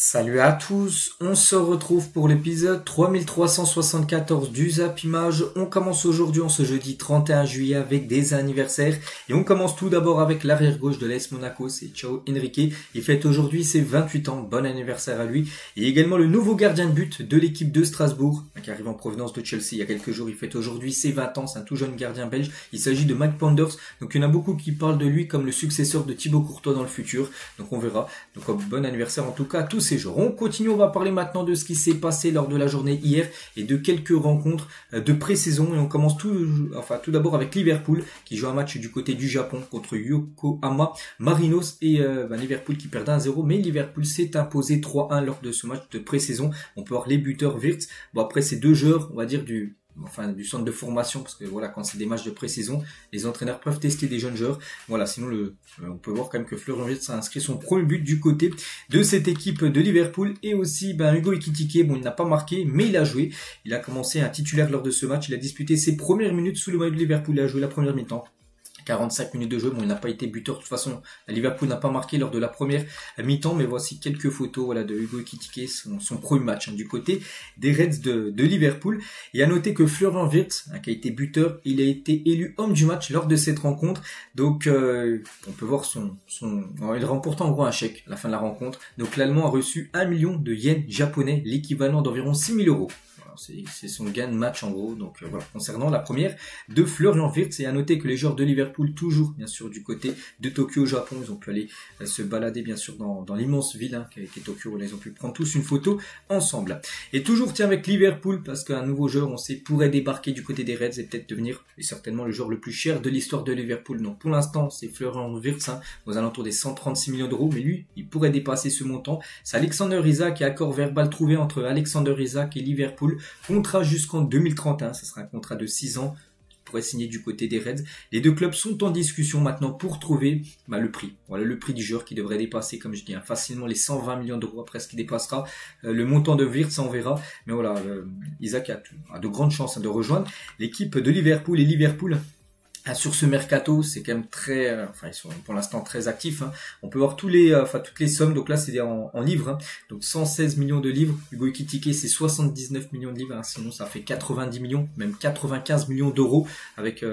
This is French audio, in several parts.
Salut à tous, on se retrouve pour l'épisode 3374 du Zap Image. On commence aujourd'hui en ce jeudi 31 juillet avec des anniversaires. Et on commence tout d'abord avec l'arrière gauche de l'AS Monaco, c'est João Henrique. Il fête aujourd'hui ses 28 ans, bon anniversaire à lui. Et également le nouveau gardien de but de l'équipe de Strasbourg, qui arrive en provenance de Chelsea il y a quelques jours. Il fête aujourd'hui ses 20 ans, c'est un tout jeune gardien belge. Il s'agit de Mike Penders, donc il y en a beaucoup qui parlent de lui comme le successeur de Thibaut Courtois dans le futur. Donc on verra. Donc bon anniversaire en tout cas à tous ces jours. On continue, on va parler maintenant de ce qui s'est passé lors de la journée hier et de quelques rencontres de pré-saison. Et on commence tout d'abord avec Liverpool qui joue un match du côté du Japon contre Yokohama Marinos et Liverpool qui perd 1-0, mais Liverpool s'est imposé 3-1 lors de ce match de pré-saison. On peut voir les buteurs Wirtz. Bon, après ces deux joueurs, on va dire du centre de formation, parce que voilà, quand c'est des matchs de pré-saison, les entraîneurs peuvent tester des jeunes joueurs. Voilà, sinon on peut voir quand même que Florian Wirtz a inscrit son premier but du côté de cette équipe de Liverpool. Et aussi Hugo Ekitike, bon, il n'a pas marqué, mais il a joué. Il a commencé un titulaire lors de ce match. Il a disputé ses premières minutes sous le maillot de Liverpool. Il a joué la première mi-temps. 45 minutes de jeu, bon, il n'a pas été buteur, de toute façon, Liverpool n'a pas marqué lors de la première mi-temps, mais voici quelques photos, voilà, de Hugo Ekitike, son premier match, du côté des Reds de Liverpool. Et à noter que Florian Wirtz, qui a été buteur, il a été élu homme du match lors de cette rencontre, donc, on peut voir il remporte en gros un chèque à la fin de la rencontre, donc l'Allemand a reçu 1 million de yens japonais, l'équivalent d'environ 6 000 euros. C'est son gain de match en gros. Donc voilà, concernant la première de Florian Wirtz. Et à noter que les joueurs de Liverpool, toujours bien sûr du côté de Tokyo au Japon, ils ont pu aller se balader bien sûr dans l'immense ville qui est Tokyo. Ils ont pu prendre tous une photo ensemble. Et toujours tiens avec Liverpool, parce qu'un nouveau joueur on sait pourrait débarquer du côté des Reds et peut-être devenir certainement le joueur le plus cher de l'histoire de Liverpool. Donc pour l'instant c'est Florian Wirtz, aux alentours des 136 millions d'euros, mais lui il pourrait dépasser ce montant. C'est Alexander Isak et accord verbal trouvé entre Alexander Isak et Liverpool. Contrat jusqu'en 2031, ce sera un contrat de 6 ans qui pourrait signer du côté des Reds. Les deux clubs sont en discussion maintenant pour trouver le prix. Voilà le prix du joueur qui devrait dépasser, comme je dis, facilement les 120 millions d'euros. Après ce qui dépassera le montant de Wirtz, on verra. Mais voilà, Isak a de grandes chances de rejoindre l'équipe de Liverpool. Et Liverpool, sur ce mercato, c'est quand même très, ils sont pour l'instant très actifs. On peut voir toutes les sommes. Donc là, c'est en livres. Donc 116 millions de livres. Hugo Ekitike, c'est 79 millions de livres. Sinon, ça fait 90 millions, même 95 millions d'euros avec,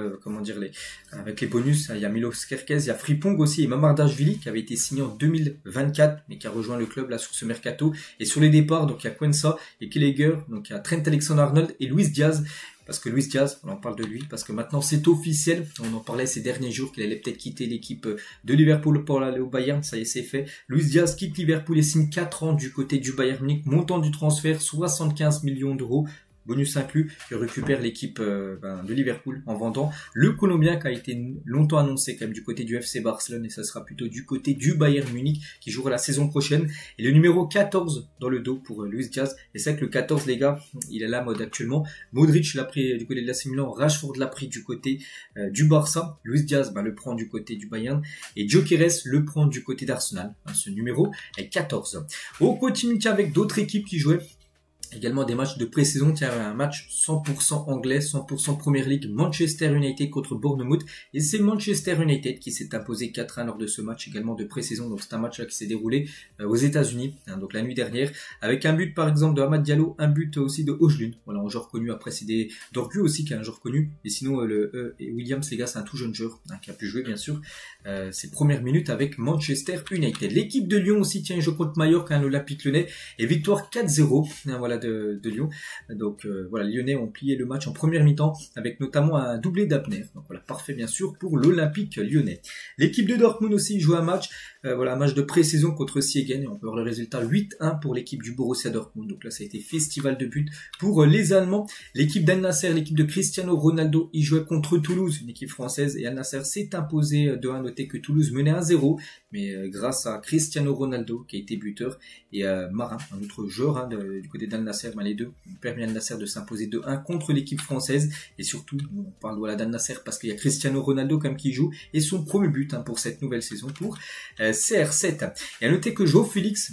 avec les bonus. Il y a Milos Kerkez, il y a Frimpong aussi et Mamardashvili qui avait été signé en 2024, mais qui a rejoint le club là sur ce mercato. Et sur les départs, donc il y a Quensa et Gallagher, donc il y a Trent Alexander-Arnold et Luis Diaz. Parce que Luis Diaz, on en parle de lui, parce que maintenant c'est officiel, on en parlait ces derniers jours qu'il allait peut-être quitter l'équipe de Liverpool pour aller au Bayern, ça y est c'est fait. Luis Diaz quitte Liverpool et signe 4 ans du côté du Bayern Munich, montant du transfert 75 millions d'euros. Bonus inclus, il récupère l'équipe de Liverpool en vendant le Colombien qui a été longtemps annoncé quand même du côté du FC Barcelone, et ça sera plutôt du côté du Bayern Munich qui jouera la saison prochaine. Et le numéro 14 dans le dos pour Luis Diaz. Et c'est vrai que le 14 les gars, il est la mode actuellement. Modric l'a pris du côté de l'AC Milan, Rashford l'a pris du côté du Barça. Luis Diaz le prend du côté du Bayern et Gyökeres le prend du côté d'Arsenal. Ce numéro est 14. On continue avec d'autres équipes qui jouaient également des matchs de pré-saison. Tiens, un match 100% anglais, 100% Premier League, Manchester United contre Bournemouth. Et c'est Manchester United qui s'est imposé 4-1 lors de ce match également de pré-saison. Donc c'est un match là qui s'est déroulé aux États-Unis, donc la nuit dernière, avec un but par exemple de Hamad Diallo, un but aussi de Højlund. Voilà, un joueur connu. Après c'est des Dorgu aussi qui est un joueur connu. Et sinon et Williams, les gars, c'est un tout jeune joueur qui a pu jouer bien sûr ses premières minutes avec Manchester United. L'équipe de Lyon aussi, tiens, je compte Mallorca, l'Olympique Lyonnais, et victoire 4-0. Voilà de Lyon. Donc voilà, les Lyonnais ont plié le match en première mi-temps avec notamment un doublé d'Abner. Donc voilà, parfait bien sûr pour l'Olympique Lyonnais. L'équipe de Dortmund aussi joue un match, un match de pré-saison contre Siegen, et on peut voir le résultat 8-1 pour l'équipe du Borussia Dortmund. Donc là, ça a été festival de buts pour les Allemands. L'équipe d'Al Nassr, l'équipe de Cristiano Ronaldo, il jouait contre Toulouse, une équipe française, et Al Nassr s'est imposé de 1. Notez que Toulouse menait 1-0, mais grâce à Cristiano Ronaldo qui a été buteur et Marin, un autre joueur du côté d'Al Nassr, les deux ont permis à Al Nassr de s'imposer 2-1 contre l'équipe française. Et surtout, on parle d'Al Nassr parce qu'il y a Cristiano Ronaldo comme qui joue, et son premier but pour cette nouvelle saison pour CR7. Et à noter que João Félix,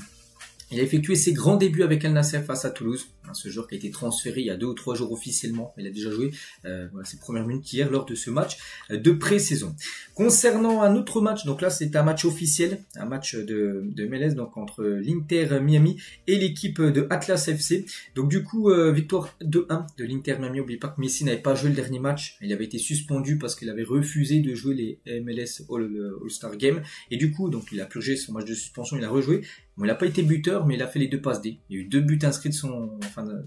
il a effectué ses grands débuts avec Al Nassr face à Toulouse. ce joueur qui a été transféré il y a 2 ou 3 jours officiellement. Il a déjà joué voilà, ses premières minutes hier lors de ce match de pré-saison. Concernant un autre match, donc là c'est un match officiel, un match de MLS donc entre l'Inter Miami et l'équipe de Atlas FC. Donc du coup victoire 2-1 de l'Inter Miami. N'oubliez pas que Messi n'avait pas joué le dernier match, il avait été suspendu parce qu'il avait refusé de jouer les MLS All-Star Game et du coup donc il a purgé son match de suspension, il a rejoué. Bon, il n'a pas été buteur, mais il a fait les 2 passes D. Il y a eu 2 buts inscrits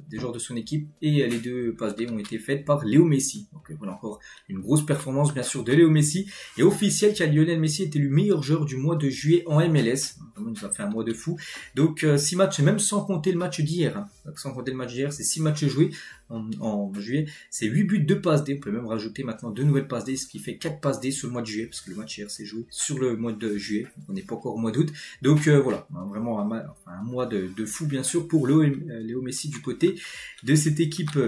des joueurs de son équipe et les 2 passes D ont été faites par Léo Messi. Donc voilà encore une grosse performance bien sûr de Léo Messi. Et officiel car Lionel Messi est élu meilleur joueur du mois de juillet en MLS. Vraiment, il nous a fait un mois de fou. Donc 6 matchs, même sans compter le match d'hier. Hein. Donc, sans compter le match d'hier, c'est 6 matchs joués en juillet. C'est 8 buts, 2 passes D. On peut même rajouter maintenant 2 nouvelles passes D, ce qui fait 4 passes D sur le mois de juillet, parce que le match hier s'est joué sur le mois de juillet. Donc, on n'est pas encore au mois d'août. Donc voilà, vraiment un mois de fou bien sûr pour Léo Messi du côté de cette équipe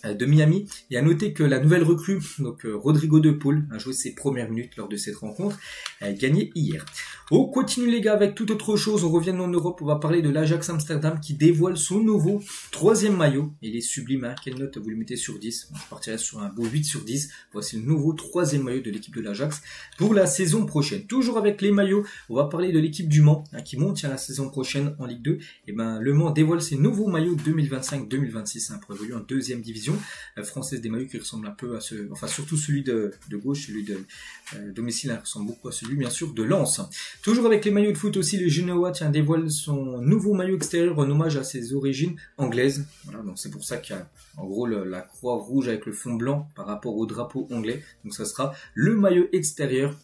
de Miami. Et à noter que la nouvelle recrue, donc Rodrigo De Paul, a joué ses premières minutes lors de cette rencontre, a gagné hier. On continue les gars avec toute autre chose, on revient en Europe, on va parler de l'Ajax Amsterdam qui dévoile son nouveau 3e maillot. Il est sublime, hein. Quelle note vous le mettez sur 10? Je partirai sur un beau 8 sur 10. Voici le nouveau 3e maillot de l'équipe de l'Ajax pour la saison prochaine. Toujours avec les maillots, on va parler de l'équipe du Mans hein, qui monte la saison prochaine en Ligue 2. Et ben le Mans dévoile ses nouveaux maillots 2025-2026 hein, pour évoluer en 2e division française, des maillots qui ressemblent un peu à ce, enfin surtout celui de gauche, celui de domicile hein, ressemble beaucoup à celui bien sûr de Lens. Toujours avec les maillots de foot aussi, le Genoa dévoile son nouveau maillot extérieur en hommage à ses origines anglaises. Voilà, donc c'est pour ça qu'il y a en gros la croix rouge avec le fond blanc par rapport au drapeau anglais. Donc ça sera le maillot extérieur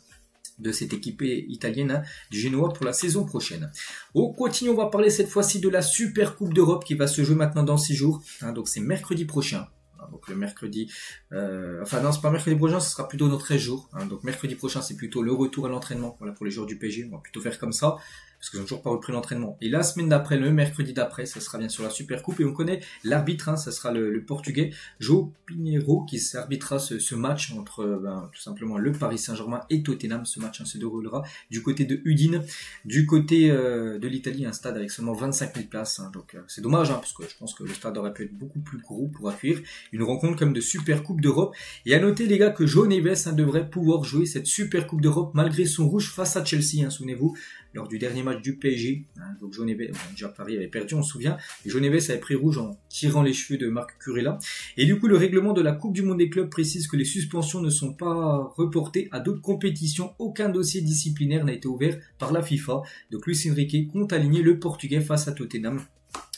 de cette équipe italienne hein, du Genoa pour la saison prochaine. On continue, on va parler cette fois-ci de la Super Coupe d'Europe qui va se jouer maintenant dans 6 jours. Hein, donc c'est mercredi prochain. Donc le mercredi, enfin non c'est pas mercredi prochain, ce sera plutôt dans 13 jours. Hein, donc mercredi prochain c'est plutôt le retour à l'entraînement. Voilà pour les joueurs du PSG, on va plutôt faire comme ça. Parce qu'ils n'ont toujours pas repris l'entraînement. Et la semaine d'après, le mercredi d'après, ça sera bien sûr la Super Coupe. Et on connaît l'arbitre, hein, ça sera le Portugais João Pinheiro qui arbitrera ce match entre tout simplement le Paris Saint-Germain et Tottenham. Ce match hein, se déroulera du côté de Udine, du côté de l'Italie, un stade avec seulement 25 000 places. Hein, donc c'est dommage, hein, parce que je pense que le stade aurait pu être beaucoup plus gros pour accueillir une rencontre comme de Super Coupe d'Europe. Et à noter les gars que João Neves hein, devrait pouvoir jouer cette Super Coupe d'Europe malgré son rouge face à Chelsea, hein, souvenez-vous. Lors du dernier match du PSG, hein, donc João Neves, déjà Paris avait perdu, on se souvient, et João Neves avait pris rouge en tirant les cheveux de Marc Kurela. Et du coup, le règlement de la Coupe du Monde des clubs précise que les suspensions ne sont pas reportées à d'autres compétitions. Aucun dossier disciplinaire n'a été ouvert par la FIFA. Donc Luis Enrique compte aligner le Portugais face à Tottenham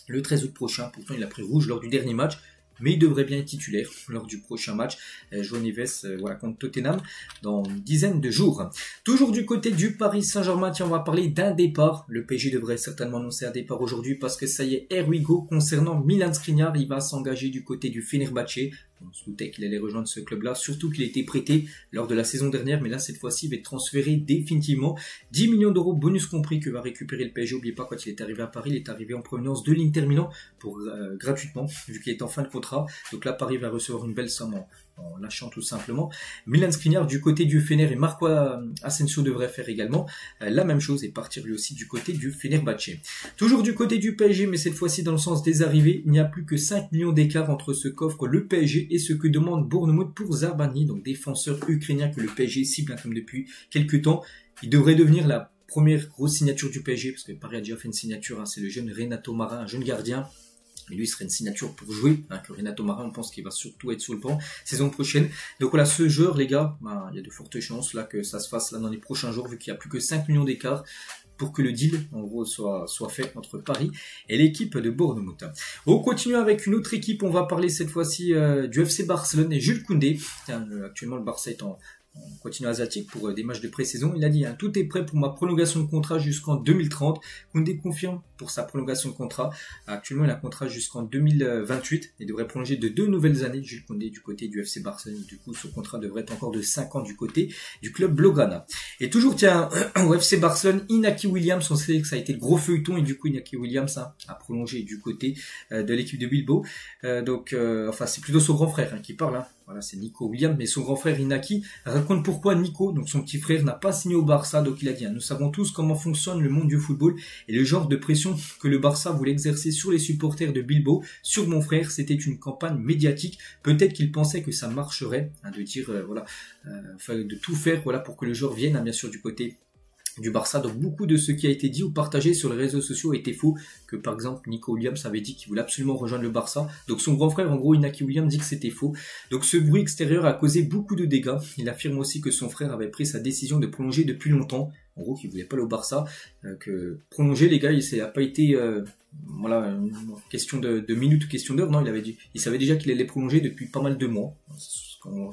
le 13 août prochain. Pourtant, il a pris rouge lors du dernier match. Mais il devrait bien être titulaire lors du prochain match. João Neves voilà, contre Tottenham dans une dizaine de jours. Toujours du côté du Paris Saint-Germain, tiens, on va parler d'un départ. Le PSG devrait certainement annoncer un départ aujourd'hui parce que ça y est, here we go. Concernant Milan Skriniar, il va s'engager du côté du Fenerbahçe. On se doutait qu'il allait rejoindre ce club-là, surtout qu'il a été prêté lors de la saison dernière, mais là, cette fois-ci, il va être transféré définitivement. 10 millions d'euros, bonus compris, que va récupérer le PSG. N'oubliez pas, quand il est arrivé à Paris, il est arrivé en provenance de l'Inter Milan pour gratuitement, vu qu'il est en fin de contrat. Donc là, Paris va recevoir une belle somme en lâchant tout simplement. Milan Skriniar du côté du Fener et Marco Asensio devrait faire également la même chose et partir lui aussi du côté du Fenerbahçe. Toujours du côté du PSG, mais cette fois-ci dans le sens des arrivées, il n'y a plus que 5 millions d'écart entre ce qu'offre le PSG et ce que demande Bournemouth pour Zarbani, donc défenseur ukrainien que le PSG cible hein, comme depuis quelques temps. Il devrait devenir la première grosse signature du PSG, parce que Paris a déjà fait une signature, hein, c'est le jeune Renato Marin, un jeune gardien. Et lui, il serait une signature pour jouer, hein, que Renato Marin, on pense qu'il va surtout être sur le banc saison prochaine. Donc voilà, ce joueur, les gars, il y a de fortes chances là que ça se fasse là dans les prochains jours, vu qu'il n'y a plus que 5 millions d'écart pour que le deal, en gros, soit fait entre Paris et l'équipe de Bournemouth. On continue avec une autre équipe, on va parler cette fois-ci du FC Barcelone et Jules Koundé. Actuellement, le Barça est en continent asiatique pour des matchs de pré-saison. Il a dit hein, tout est prêt pour ma prolongation de contrat jusqu'en 2030. Koundé confirme pour sa prolongation de contrat. Actuellement, il a un contrat jusqu'en 2028 et devrait prolonger de 2 nouvelles années. Jules Koundé du côté du FC Barcelone. Du coup, son contrat devrait être encore de 5 ans du côté du club blaugrana. Et toujours, tiens, au FC Barcelone, Inaki Williams, on sait que ça a été le gros feuilleton et du coup, Inaki Williams hein, a prolongé du côté de l'équipe de Bilbao. Enfin, c'est plutôt son grand frère hein, qui parle. Hein. Voilà, c'est Nico Williams, mais son grand frère Inaki raconte pourquoi Nico, donc son petit frère, n'a pas signé au Barça. Donc il a dit, nous savons tous comment fonctionne le monde du football et le genre de pression que le Barça voulait exercer sur les supporters de Bilbao, sur mon frère, c'était une campagne médiatique. Peut-être qu'il pensait que ça marcherait, de dire, de tout faire, voilà, pour que le joueur vienne, bien sûr, du côté du Barça. Donc beaucoup de ce qui a été dit ou partagé sur les réseaux sociaux était faux, que par exemple Nico Williams avait dit qu'il voulait absolument rejoindre le Barça. Donc son grand frère, en gros Inaki Williams, dit que c'était faux. Donc ce bruit extérieur a causé beaucoup de dégâts. Il affirme aussi que son frère avait pris sa décision de prolonger depuis longtemps. En gros, qu'il voulait pas aller au Barça, que prolonger, les gars, ça n'a pas été une question de minutes, question d'heures. Non, il savait déjà qu'il allait prolonger depuis pas mal de mois.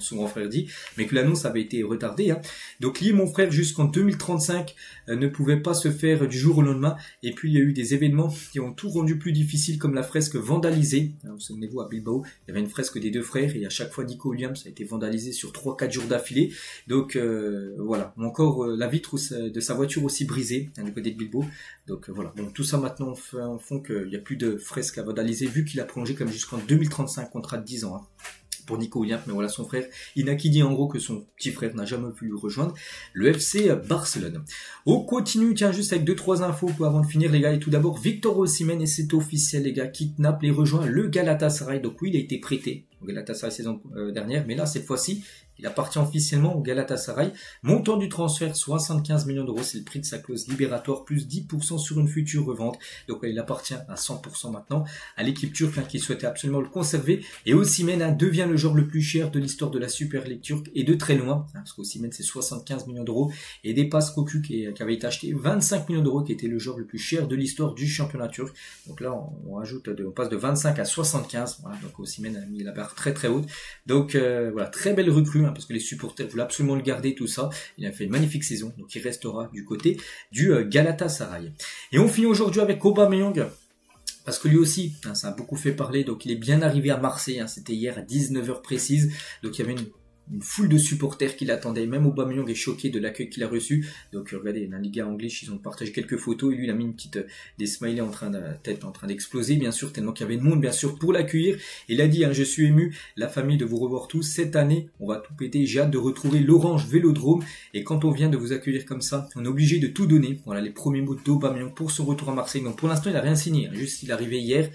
Son grand frère dit, mais que l'annonce avait été retardée. Donc lier mon frère jusqu'en 2035 ne pouvait pas se faire du jour au lendemain. Et puis il y a eu des événements qui ont tout rendu plus difficile, comme la fresque vandalisée. Vous souvenez-vous, à Bilbao, il y avait une fresque des deux frères et à chaque fois Nico Williams a été vandalisé sur 3-4 jours d'affilée. Donc voilà, ou encore la vitre de sa voiture aussi brisée du côté de Bilbao. Donc voilà, bon, tout ça maintenant font qu'il n'y a plus de fresques à vandaliser, vu qu'il a prolongé comme jusqu'en 2035, contrat de 10 ans. Pour Nico Williams, mais voilà, son frère Inaki dit en gros que son petit frère n'a jamais pu le rejoindre le FC Barcelone. On continue, tiens, juste avec 2-3 infos avant de finir, les gars. Et tout d'abord, Victor Osimhen, et c'est officiel, les gars, quitte Naples et rejoint le Galatasaray. Donc oui, il a été prêté au Galatasaray saison dernière, mais là, cette fois-ci, il appartient officiellement au Galatasaray. Montant du transfert, 75 millions d'euros. C'est le prix de sa clause libératoire, plus 10% sur une future revente. Donc il appartient à 100% maintenant à l'équipe turque qui souhaitait absolument le conserver. Et Osimhen devient le joueur le plus cher de l'histoire de la Super League turque, et de très loin, parce qu'Osimhen c'est 75 millions d'euros, et dépasse Koku qui avait été acheté 25 millions d'euros, qui était le joueur le plus cher de l'histoire du championnat turc. Donc là on passe de 25 à 75. Voilà, donc Osimhen a mis la barre très très haute. Donc voilà, très belle recrue, parce que les supporters voulaient absolument le garder, tout ça. Il a fait une magnifique saison, donc il restera du côté du Galatasaray. Et on finit aujourd'hui avec Aubameyang, parce que lui aussi, ça a beaucoup fait parler. Donc il est bien arrivé à Marseille, c'était hier à 19h précise. Donc il y avait une foule de supporters qui l'attendaient. Même Aubameyang est choqué de l'accueil qu'il a reçu. Donc regardez, la Liga anglaise, ils ont partagé quelques photos et lui il a mis des smileys en train d'exploser, bien sûr, tellement qu'il y avait de monde, bien sûr, pour l'accueillir. Il a dit, je suis ému, la famille, de vous revoir tous. Cette année, on va tout péter. J'ai hâte de retrouver l'Orange Vélodrome. Et quand on vient de vous accueillir comme ça, on est obligé de tout donner. Voilà les premiers mots d'Aubameyang pour son retour à Marseille. Donc pour l'instant, il n'a rien signé. Juste, il est arrivé hier.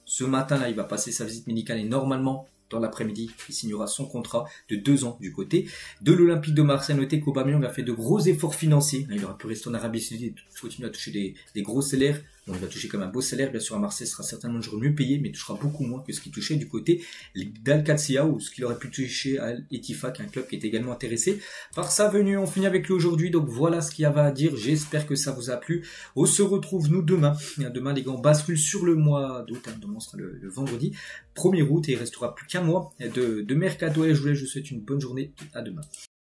Ce matin-là, il va passer sa visite médicale et normalement, dans l'après-midi, il signera son contrat de 2 ans du côté de l'Olympique de Marseille. Notez qu'Aubameyang a fait de gros efforts financiers. Il aura pu rester en Arabie Saoudite, continuer à toucher des gros salaires. Bon, il va toucher comme un beau salaire, bien sûr, à Marseille, sera certainement le joueur mieux payé, mais touchera beaucoup moins que ce qu'il touchait du côté d'Al-Qadsiya, ou ce qu'il aurait pu toucher à Al-Ettifaq, un club qui est également intéressé par sa venue. On finit avec lui aujourd'hui, donc voilà ce qu'il y avait à dire. J'espère que ça vous a plu. On se retrouve, nous, demain. Demain, les gars, on bascule sur le mois d'août, demain sera le vendredi 1er août, et il restera plus qu'un mois de mercato. Et je vous souhaite une bonne journée, à demain.